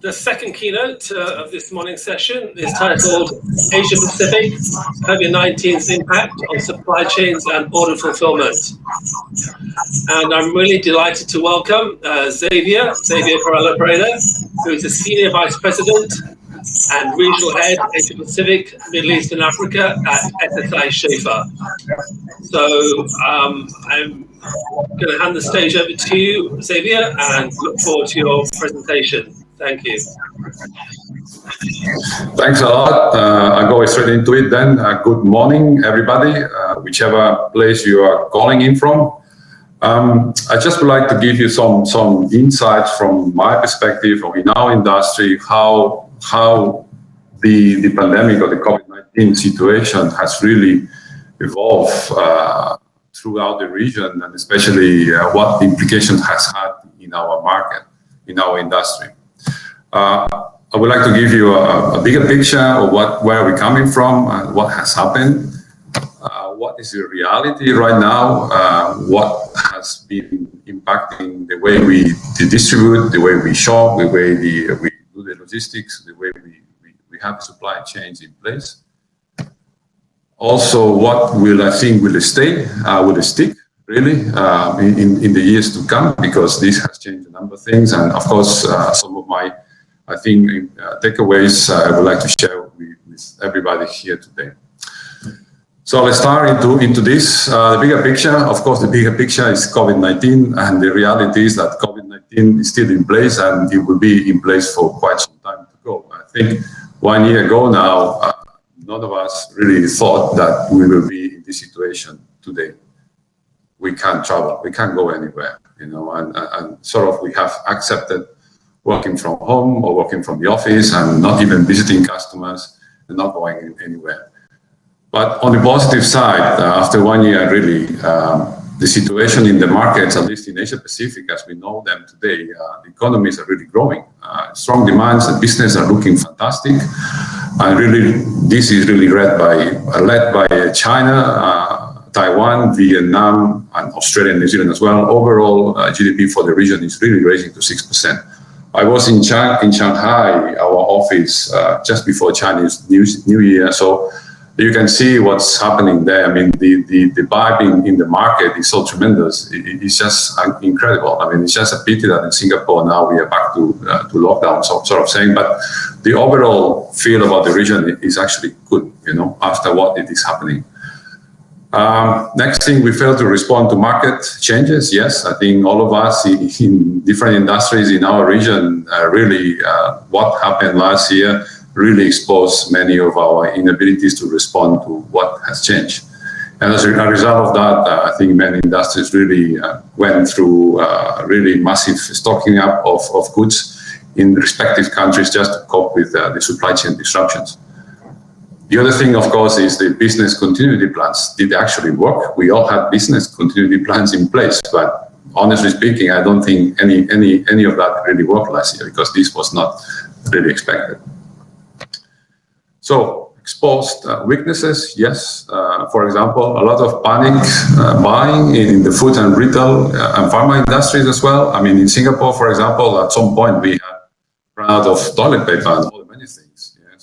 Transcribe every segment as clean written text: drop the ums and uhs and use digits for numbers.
The second keynote of this morning's session is titled Asia Pacific, COVID-19's Impact on Supply Chains and Order Fulfillment. And I'm really delighted to welcome Xavier Perello, who is the Senior Vice President and Regional Head, Asia Pacific, Middle East and Africa at SCHAEFER. So I'm going to hand the stage over to you, Xavier, and look forward to your presentation. Thank you. Thanks a lot. I'll go straight into it then. Good morning, everybody, whichever place you are calling in from. I just would like to give you some insights from my perspective in our industry, how the pandemic or the COVID-19 situation has really evolved throughout the region, and especially what the implications has had in our market, in our industry. I would like to give you a bigger picture of where we're coming from and what has happened. What is the reality right now? What has been impacting the way we distribute, the way we shop, the way we do the logistics, the way we have supply chains in place. Also, what will stick really in the years to come, because this has changed a number of things, and of course some of my takeaways I would like to share with everybody here today. So let's start into this. The bigger picture, of course, the bigger picture is COVID-19, and the reality is that COVID-19 is still in place, and it will be in place for quite some time to go. I think 1 year ago now, none of us really thought that we will be in this situation today. We can't travel, we can't go anywhere, and sort of we have accepted working from home or working from the office and not even visiting customers and not going anywhere. But on the positive side, after 1 year, really, the situation in the markets, at least in Asia Pacific, as we know them today, the economies are really growing. Strong demands, the business are looking fantastic. And really, this is really led by China, Taiwan, Vietnam, and Australia and New Zealand as well. Overall, GDP for the region is really raising to 6%. I was in Shanghai, our office, just before Chinese New Year. So you can see what's happening there. I mean, the vibe in the market is so tremendous. It's just incredible. I mean, it's just a pity that in Singapore now we are back to lockdown, so sort of saying. But the overall feel about the region is actually good, after what it is happening. Next thing, we failed to respond to market changes. Yes, I think all of us in different industries in our region, really what happened last year really exposed many of our inabilities to respond to what has changed. And as a result of that, I think many industries really went through really massive stocking up of goods in respective countries just to cope with the supply chain disruptions. The other thing, of course, is the business continuity plans. Did they actually work? We all had business continuity plans in place, but honestly speaking, I don't think any of that really worked last year, because this was not really expected. So, exposed weaknesses, yes. For example, a lot of panic buying in the food and retail and pharma industries as well. I mean, in Singapore, for example, at some point we had run out of toilet paper and all many things. Yeah?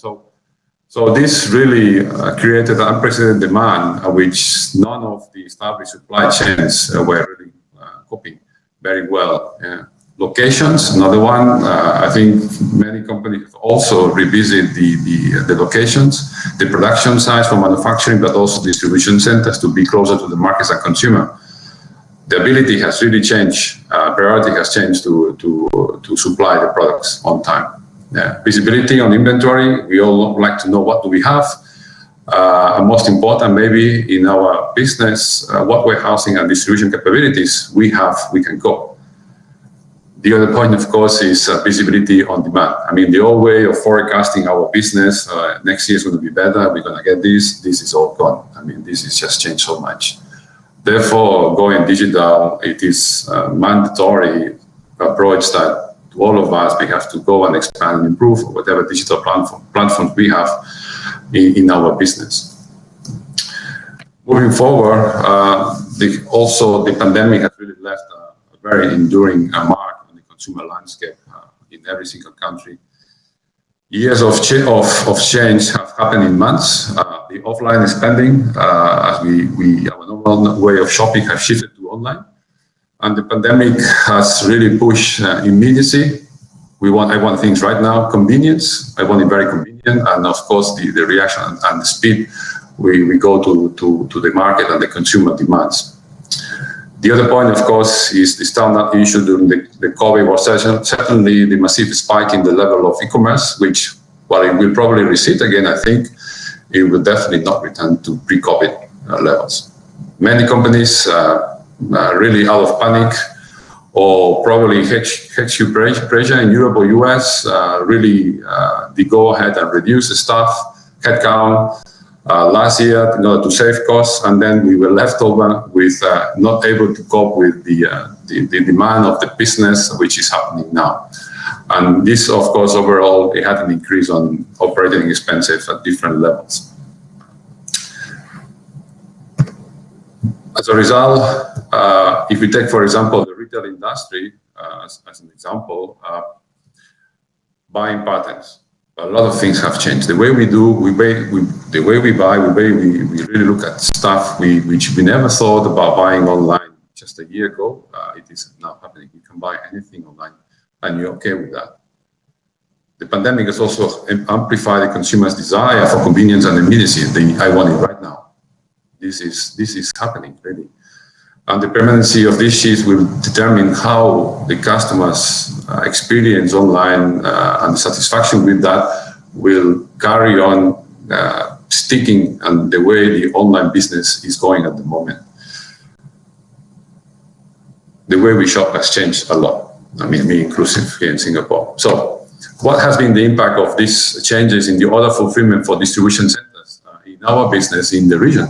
So this really created an unprecedented demand, which none of the established supply chains were really coping very well. Yeah. Locations, another one. I think many companies have also revisited the locations, the production sites for manufacturing, but also distribution centers to be closer to the markets and consumer. The ability has really changed. Priority has changed to supply the products on time. Yeah. Visibility on inventory. We all like to know what do we have. And most important, maybe in our business, what warehousing and distribution capabilities we can go. The other point, of course, is visibility on demand. I mean, the old way of forecasting our business, next year is going to be better, we're going to get this is all gone. I mean, this has just changed so much. Therefore, going digital, it is a mandatory approach that to all of us, we have to go and expand and improve whatever digital platforms we have in our business. Moving forward, also the pandemic has really left a very enduring mark on the consumer landscape in every single country. Years of change have happened in months. The offline spending, as our normal way of shopping has shifted to online. And the pandemic has really pushed immediacy. I want things right now, convenience. I want it very convenient. And of course, the reaction and the speed we go to the market and the consumer demands. The other point, of course, is the standard issue during the COVID was certainly the massive spike in the level of e-commerce, which, while it will probably recede again, I think it will definitely not return to pre-COVID levels. Many companies really out of panic or probably HQ pressure in Europe or US, really they go ahead and reduce the staff headcount last year in order to save costs, and then we were left over with not able to cope with the demand of the business, which is happening now. And this, of course, overall, it had an increase on operating expenses at different levels. As a result, if we take, for example, the retail industry as an example, buying patterns. A lot of things have changed. The way we do, the way we buy, we really look at stuff which we never thought about buying online just a year ago. It is now happening. You can buy anything online, and you're okay with that. The pandemic has also amplified the consumer's desire for convenience and immediacy. I want it right now. This is happening really, and the permanency of this shift will determine how the customers experience online, and the satisfaction with that will carry on sticking, and the way the online business is going at the moment. The way we shop has changed a lot. I mean, me inclusive here in Singapore. So, what has been the impact of these changes in the order fulfillment for distribution centers in our business in the region?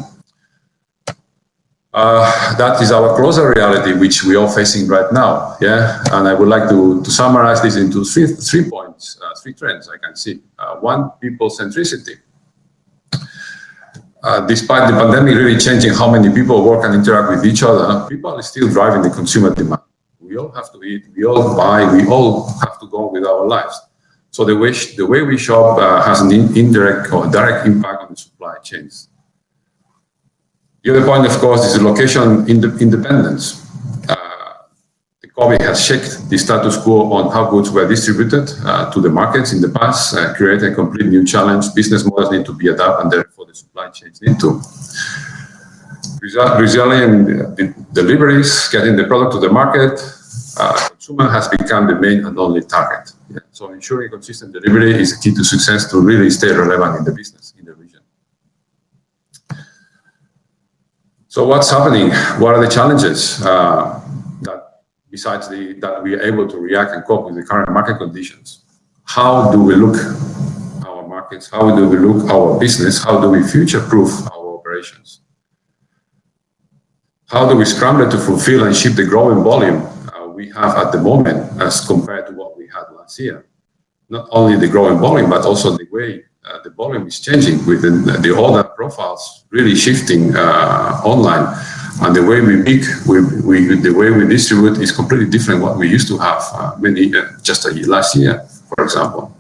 That is our closer reality, which we are facing right now. Yeah, and I would like to summarize this into three points, three trends I can see. One, people centricity. Despite the pandemic really changing how many people work and interact with each other, people are still driving the consumer demand. We all have to eat, we all buy, we all have to go with our lives. So the way we shop has an indirect or direct impact on the supply chains. The other point, of course, is the location independence. The COVID has shaken the status quo on how goods were distributed to the markets in the past, creating a complete new challenge. Business models need to be adapted, and therefore the supply chains need to. Resilient deliveries, getting the product to the market, consumer has become the main and only target. Yeah. So ensuring consistent delivery is a key to success to really stay relevant in the business, in the region. So what's happening? What are the challenges that, besides that we are able to react and cope with the current market conditions? How do we look our markets? How do we look our business? How do we future-proof our operations? How do we scramble to fulfill and ship the growing volume we have at the moment as compared to what we had last year? Not only the growing volume, but also the way the volume is changing with the order profiles really shifting online, and the way we pick, the way we distribute is completely different what we used to have last year, for example.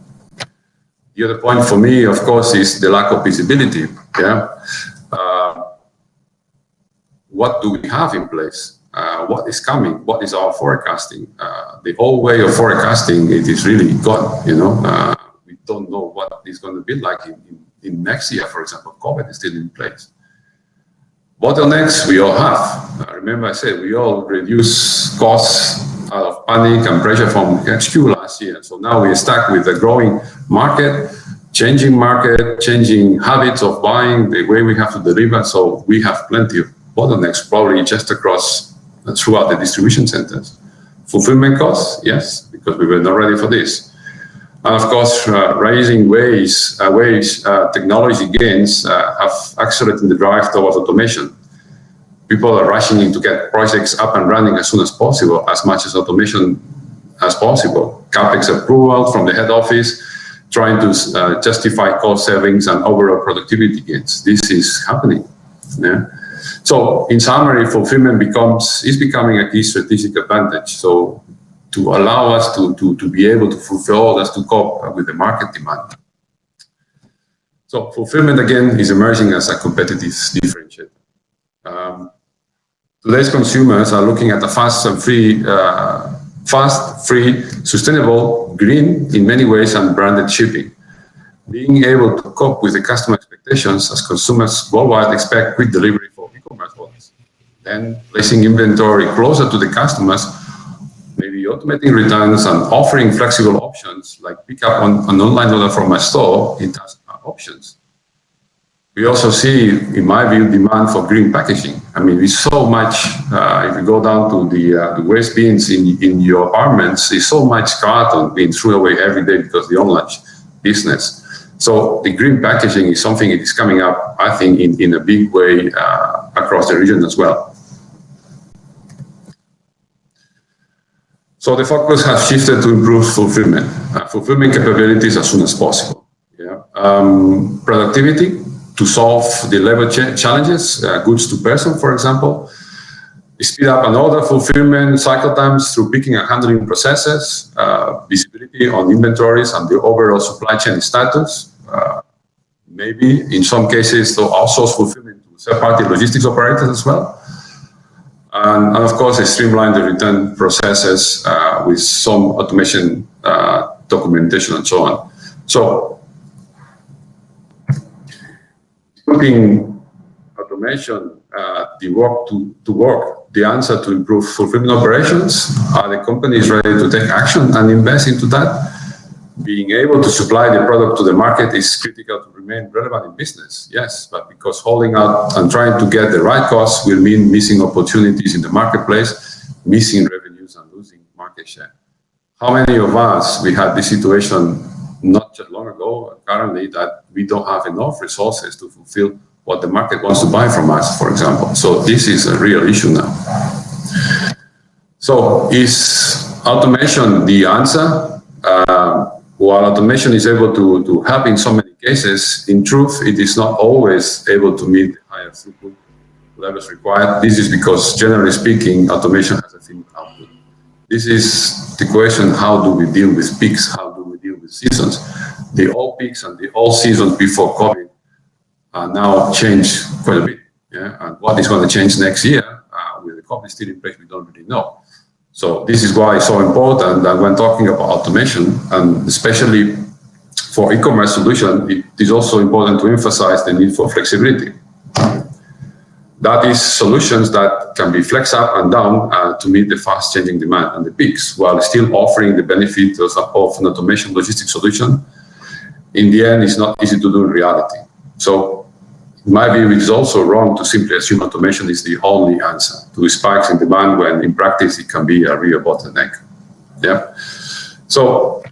The other point for me, of course, is the lack of visibility. Yeah, what do we have in place? What is coming? What is our forecasting? The old way of forecasting, it is really gone. You know. We don't know what it's going to be like in next year, for example. COVID is still in place. Bottlenecks we all have. Remember I said we all reduce costs out of panic and pressure from HQ last year. So now we are stuck with a growing market, changing habits of buying, the way we have to deliver. So we have plenty of bottlenecks probably just throughout the distribution centers. Fulfillment costs, yes, because we were not ready for this. And of course, raising wage technology gains have accelerated the drive towards automation. People are rushing in to get projects up and running as soon as possible, as much as automation as possible. CapEx approval from the head office, trying to justify cost savings and overall productivity gains. This is happening. Yeah. So, in summary, fulfillment is becoming a key strategic advantage. So, to allow us to be able to fulfill orders to cope with the market demand. So fulfillment again is emerging as a competitive differentiator. Today's consumers are looking at a fast, free, sustainable, green in many ways, and branded shipping. Being able to cope with the customer expectations as consumers worldwide expect quick delivery for e-commerce orders. Then placing inventory closer to the customers, maybe automating returns and offering flexible options like pick up on an online order from a store, it has options. We also see, in my view, demand for green packaging. I mean, we so much, if you go down to the waste bins in your apartments, there's so much carton being thrown away every day because of the online business. So the green packaging is something that is coming up, I think, in a big way across the region as well. So the focus has shifted to improve fulfillment, fulfillment capabilities as soon as possible. Yeah. Productivity to solve the labor challenges, goods to person, for example. Speed up and order fulfillment cycle times through picking and handling processes, visibility on inventories and the overall supply chain status. Maybe in some cases to outsource fulfillment to third-party logistics operators as well. And of course, they streamline the return processes with some automation, documentation, and so on. So, putting automation, the work to work, the answer to improve fulfillment operations, are the companies ready to take action and invest into that? Being able to supply the product to the market is critical to remain relevant in business, yes, but because holding out and trying to get the right costs will mean missing opportunities in the marketplace, missing revenues and losing market share. How many of us, we had this situation not just long ago, currently, that we don't have enough resources to fulfill what the market wants to buy from us, for example. So this is a real issue now. So is automation the answer? While automation is able to help in so many cases, in truth, it is not always able to meet the higher throughput levels required. This is because, generally speaking, automation has a finite output. This is the question: how do we deal with peaks? How do we deal with seasons? The old peaks and the old seasons before COVID are now changed quite a bit. Yeah? And what is going to change next year with the COVID still in place, we don't really know. So this is why it's so important that when talking about automation, and especially for e-commerce solution, it is also important to emphasize the need for flexibility. That is solutions that can be flexed up and down to meet the fast changing demand and the peaks, while still offering the benefit of an automation logistics solution. In the end, it's not easy to do in reality. So in my view, it is also wrong to simply assume automation is the only answer to spikes in demand when in practice it can be a real bottleneck. Yeah. So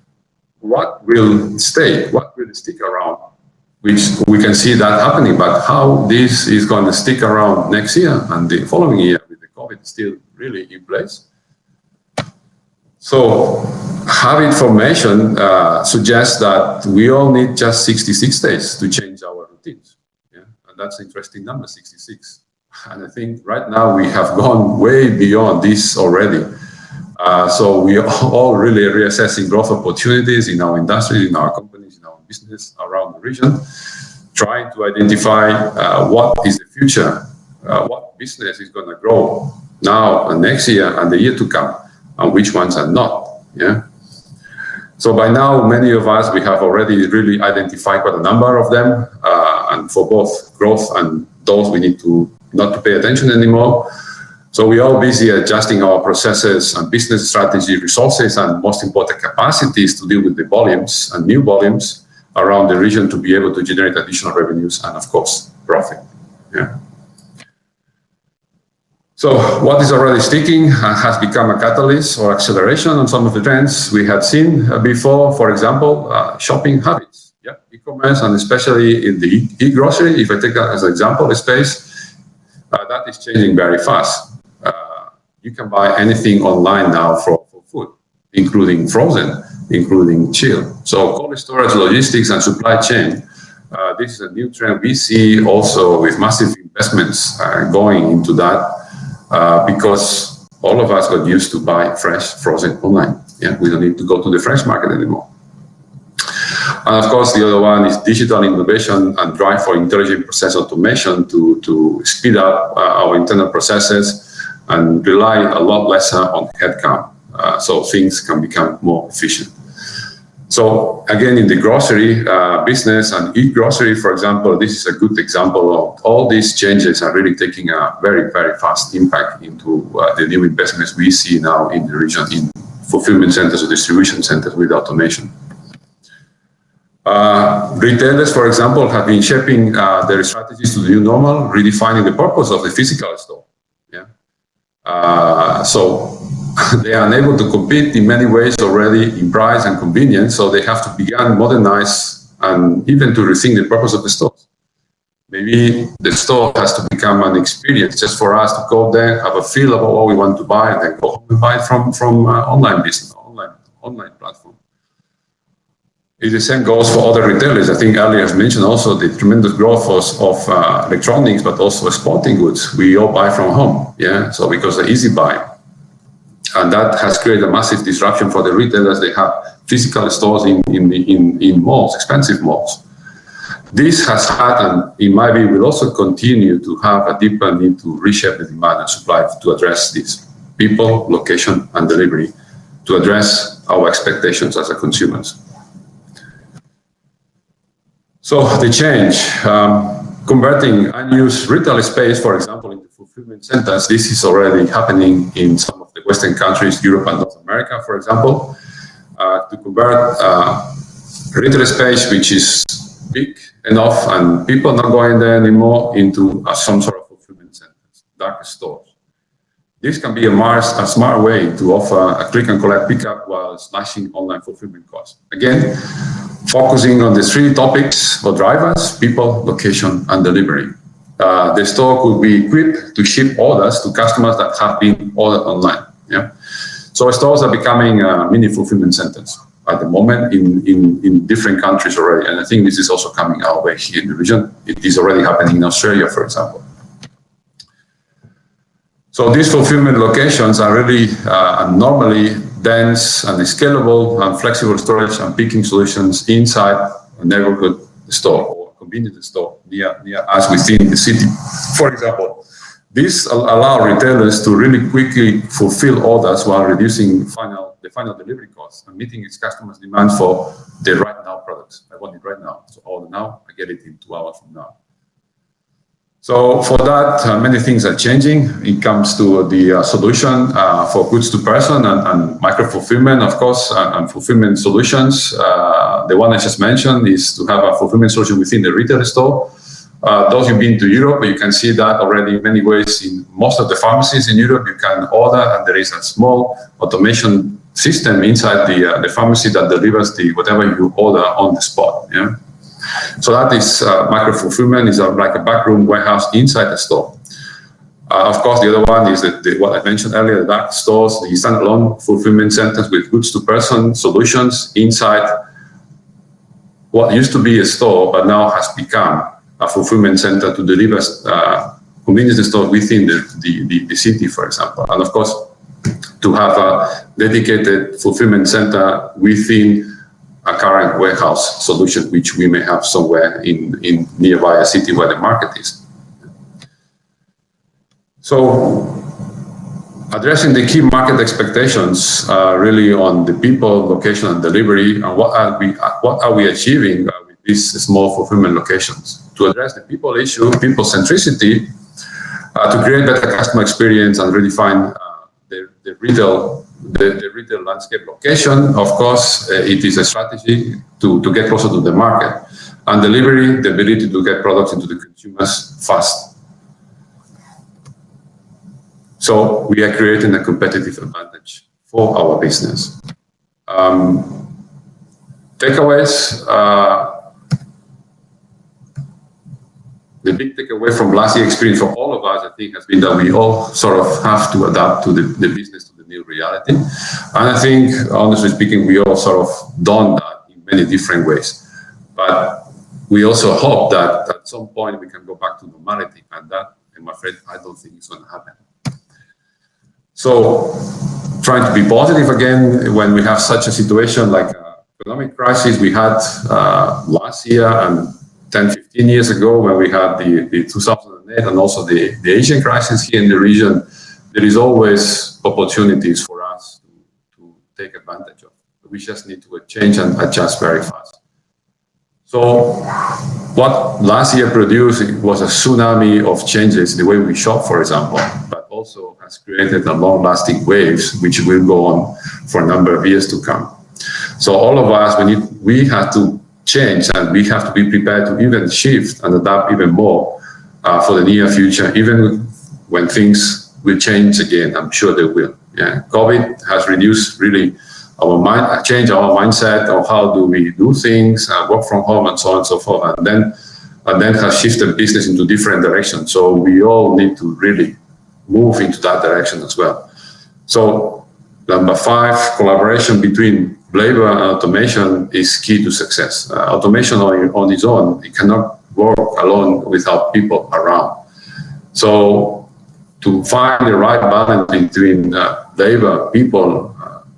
what will stay? What will stick around? Which we can see that happening, but how this is going to stick around next year and the following year with the COVID still really in place? So habit formation suggests that we all need just 66 days to change our routines. That's an interesting number, 66. And I think right now we have gone way beyond this already. So we are all really reassessing growth opportunities in our industry, in our companies, in our business around the region, trying to identify what is the future, what business is going to grow now and next year and the year to come, and which ones are not. Yeah. So by now, many of us, we have already really identified quite a number of them, and for both growth and those we need to not to pay attention anymore. So we're all busy adjusting our processes and business strategy, resources, and most important capacities to deal with the volumes and new volumes around the region to be able to generate additional revenues and, of course, profit. Yeah. So what is already sticking has become a catalyst or acceleration on some of the trends we had seen before. For example, shopping habits. Yeah, e-commerce, and especially in the e-grocery, if I take that as an example, the space, that is changing very fast. You can buy anything online now for food, including frozen, including chilled. So cold storage, logistics, and supply chain. This is a new trend we see also with massive investments going into that. Because All of us got used to buy fresh, frozen online. Yeah, we don't need to go to the fresh market anymore. And of course, the other one is digital innovation and drive for intelligent process automation to speed up our internal processes and rely a lot less on headcount, so things can become more efficient. So again, in the grocery business and e-grocery, for example, this is a good example of all these changes are really taking a very, very fast impact into the new investments we see now in the region in fulfillment centers or distribution centers with automation. Retailers, for example, have been shaping their strategies to the new normal, redefining the purpose of the physical store. Yeah. So they are unable to compete in many ways already in price and convenience, so they have to begin modernize and even to rethink the purpose of the stores. Maybe the store has to become an experience just for us to go there, have a feel about what we want to buy, and then go home and buy it from online business, online platform. The same goes for other retailers. I think earlier I mentioned also the tremendous growth of electronics, but also sporting goods. We all buy from home, yeah. So because they're easy buy, and that has created a massive disruption for the retailers. They have physical stores in malls, expensive malls. This has had, and in my view, will also continue to have a deeper need to reshape the demand and supply to address this: people, location, and delivery, to address our expectations as a consumers. So the change, converting unused retail space, for example, into fulfillment centers, this is already happening in some of the Western countries, Europe and North America, for example, to convert retail space, which is big enough and people not going there anymore, into some sort of fulfillment centers, dark stores. This can be a smart way to offer a click and collect pickup while slashing online fulfillment costs. Again, focusing on the three topics for drivers: people, location, and delivery. The store could be equipped to ship orders to customers that have been ordered online. Yeah, so stores are becoming mini fulfillment centers at the moment in different countries already, and I think this is also coming our way here in the region. It is already happening in Australia, for example. So these fulfillment locations are really normally dense and scalable and flexible storage and picking solutions inside a neighborhood store or convenience store near us within the city. For example, this allows retailers to really quickly fulfill orders while reducing the final delivery costs and meeting its customers' demand for the right now products. I want it right now, so order now, I get it in 2 hours from now. So for that, many things are changing. It comes to the solution for goods to person and micro fulfillment, of course, and fulfillment solutions. The one I just mentioned is to have a fulfillment solution within the retail store. Those who've been to Europe, you can see that already in many ways in most of the pharmacies in Europe. You can order, and there is a small automation system inside the pharmacy that delivers whatever you order on the spot. Yeah. So that is micro fulfillment, is like a backroom warehouse inside the store. Of course, the other one is what I mentioned earlier, the dark stores, the standalone fulfillment centers with goods to person solutions inside what used to be a store, but now has become a fulfillment center to deliver convenience stores within the city, for example. And of course, to have a dedicated fulfillment center within a current warehouse solution, which we may have somewhere in nearby a city where the market is. So, addressing the key market expectations really on the people, location, and delivery, and what are we achieving with these small fulfillment locations? To address the people issue, people centricity, to create better customer experience and redefine the retail landscape location. Of course, it is a strategy to get closer to the market, and delivery, the ability to get products into the consumers fast. So we are creating a competitive advantage for our business. Takeaways. The big takeaway from last year's experience for all of us, I think, has been that we all sort of have to adapt to the business, to the new reality. And I think, honestly speaking, we all sort of done that in many different ways. But we also hope that at some point we can go back to normality, and that, I'm afraid, I don't think it's going to happen. So trying to be positive again when we have such a situation like economic crisis we had last year and 10, 15 years ago when we had the 2008 and also the Asian crisis here in the region, there is always opportunities for us to take advantage of. We just need to change and adjust very fast. So what last year produced was a tsunami of changes, the way we shop, for example, but also has created a long-lasting waves which will go on for a number of years to come. So all of us, we have to change and we have to be prepared to even shift and adapt even more for the near future, even when things will change again. I'm sure they will. Yeah, COVID has reduced really changed our mindset of how do we do things, work from home and so on and so forth, and then has shifted business into different directions. So we all need to really move into that direction as well. So number 5, collaboration between labor and automation is key to success. Automation on its own, it cannot work alone without people around. So to find the right balance between labor, people,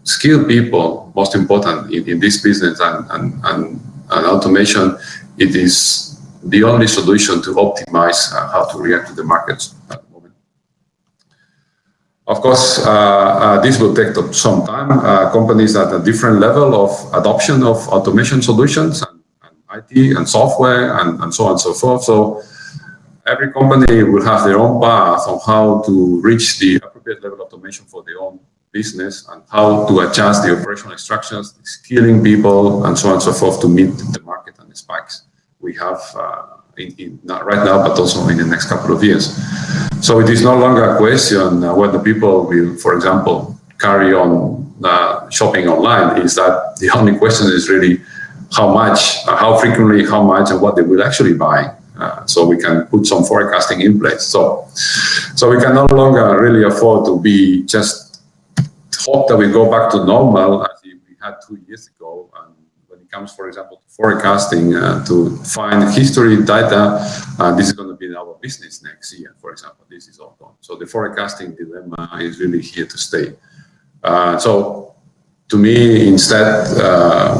skilled people, most important in this business, and automation, it is the only solution to optimize how to react to the markets at the moment. Of course, this will take some time. Companies at a different level of adoption of automation solutions and IT and software and so on and so forth. So every company will have their own path on how to reach the appropriate level of automation for their own business and how to adjust the operational structures, skilling people, and so on and so forth to meet the market and the spikes we have not right now, but also in the next couple of years. So it is no longer a question whether people will, for example, carry on shopping online. Is that the only question is really how much, how frequently, how much, and what they will actually buy. So we can put some forecasting in place. So we can no longer really afford to be just hope that we go back to normal as we had 2 years ago. And when it comes, for example, to forecasting, to find history data, this is going to be our business next year, for example. This is all gone. So the forecasting dilemma is really here to stay. So to me, instead,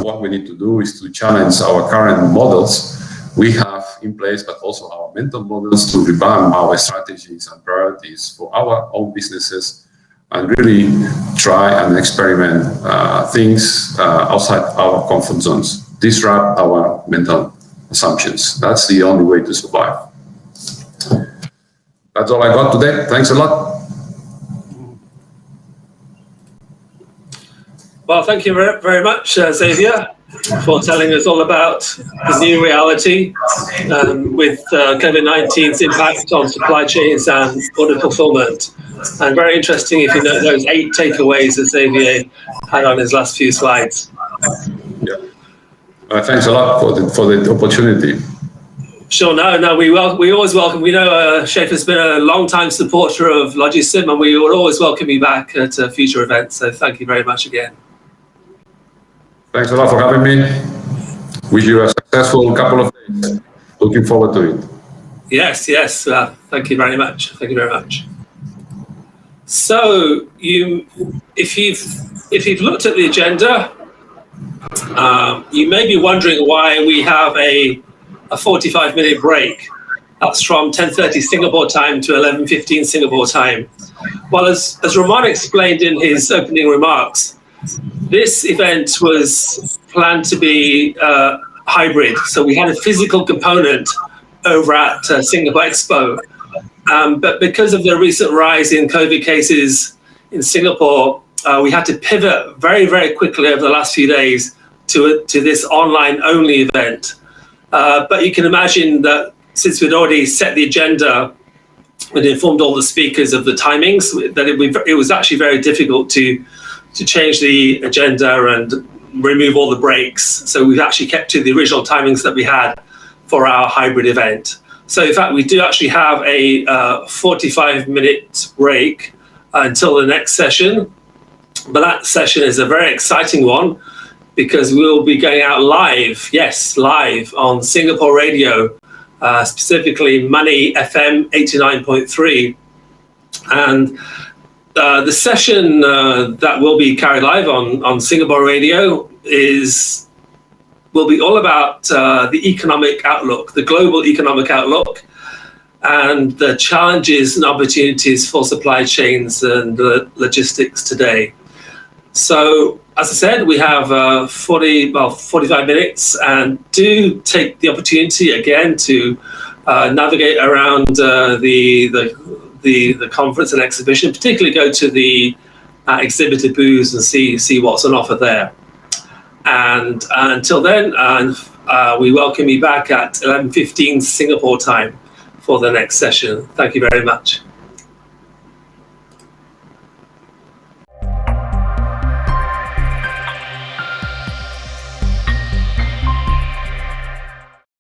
what we need to do is to challenge our current models we have in place, but also our mental models to revamp our strategies and priorities for our own businesses and really try and experiment things outside our comfort zones, disrupt our mental assumptions. That's the only way to survive. That's all I got today. Thanks a lot. Well, thank you very much, Xavier, for telling us all about the new reality with COVID-19's impact on supply chains and order fulfillment. And very interesting if you know those 8 takeaways that Xavier had on his last few slides. Yeah. Thanks a lot for the opportunity. Sure, no, we always welcome. We know SCHAEFER's been a long-time supporter of Logisim, and we will always welcome you back at future events. So thank you very much again. Thanks a lot for having me. Wish you a successful couple of days. Looking forward to it. Yes. Thank you very much. Thank you very much. So if you've looked at the agenda, you may be wondering why we have a 45-minute break. That's from 10:30 Singapore time to 11:15 Singapore time. Well, as Ramon explained in his opening remarks, this event was planned to be hybrid. So we had a physical component over at Singapore Expo. But because of the recent rise in COVID cases in Singapore, we had to pivot very, very quickly over the last few days to this online-only event. But you can imagine that since we'd already set the agenda and informed all the speakers of the timings, that it was actually very difficult to change the agenda and remove all the breaks. So we've actually kept to the original timings that we had for our hybrid event. So in fact, we do actually have a 45-minute break until the next session. But that session is a very exciting one because we'll be going out live, yes, live on Singapore radio, specifically Money FM 89.3. And the session that will be carried live on Singapore Radio will be all about the economic outlook, the global economic outlook, and the challenges and opportunities for supply chains and logistics today. So, as I said, we have 45 minutes, and do take the opportunity again to navigate around the conference and exhibition, particularly go to the exhibitor booths and see what's on offer there. And until then, we welcome you back at 11:15 Singapore time for the next session. Thank you very much.